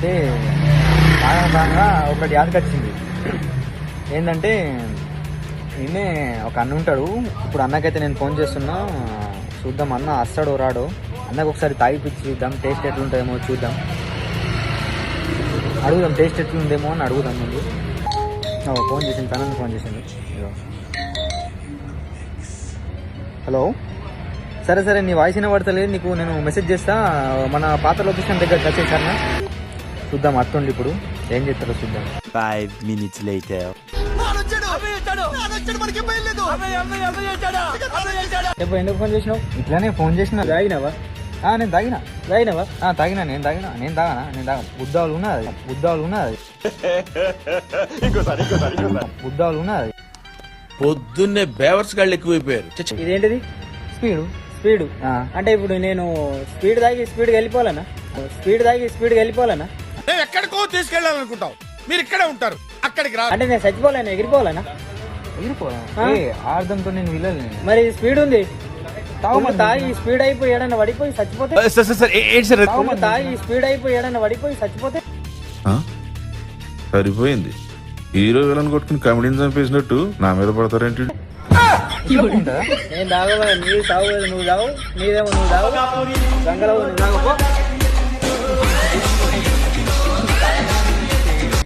అయితే బాగా ఒకటి యాదకొచ్చింది. ఏంటంటే నిన్నే ఒక అన్న ఉంటాడు. ఇప్పుడు అన్నకైతే నేను ఫోన్ చేస్తున్నా, చూద్దాం అన్న వస్తాడో రాడో. అన్నకు ఒకసారి తాగిపిచ్చి చూద్దాం, టేస్ట్ ఎట్లుంటుందేమో చూద్దాం, అడుగుదాం టేస్ట్ ఎట్లుందేమో అని అడుగుదాం. ముందు ఫోన్ చేసింది, తనని ఫోన్ చేసింది. హలో, సరే నీ వాయిస్ వినబడతలేదు, నీకు నేను మెసేజ్ చేస్తా. మన పాత లొకేషన్ దగ్గరికి వచ్చేసాను, చూద్దాం అత్తుండి ఇప్పుడు ఏం చేస్తారో చూద్దాం. 5 minutes later. చెప్పు, ఎందుకు ఫోన్ చేసినావు? ఇట్లానే ఫోన్ చేసిన. తాగినావా? నేను తాగినా. నేను తాగనా బుద్ధాలు ఉన్నది పొద్దున్నే బేవర్స్ గాళ్ళు ఎక్కువైపోయారు. ఇదేంటిది? స్పీడ్ అంటే ఇప్పుడు నేను స్పీడ్ తాగి వెళ్ళిపోవాలనా? నేను ఎక్కడికో తీసుకెళ్ళాలనుకుంటావు, మీరు ఇక్కడే ఉంటారు, అక్కడికి రా. అంటే నేను చచ్చిపోలేనా? ఎగిరిపోవాలనా? ఆర్థంతో నేను వెళ్ళాలి. మరి స్పీడ్ ఉంది, తాగి స్పీడ్ అయిపోయి ఏడన్నా పడిపోయి చచ్చిపోతే? తాగి స్పీడ్ అయిపోయి ఏడన్నా పడిపోయి చచ్చిపోతే? సరిపోయింది, హీరో విలన్ కొట్టుకుని కమెడీని చంపేసినట్టు నా మీద పడతారేంటి? నేను తాగలేదు, నీవు తాగలేదు, నువ్వు తాగు, నీదేమో నువ్వు తాగు, గంగలో నువ్వు తాగపో.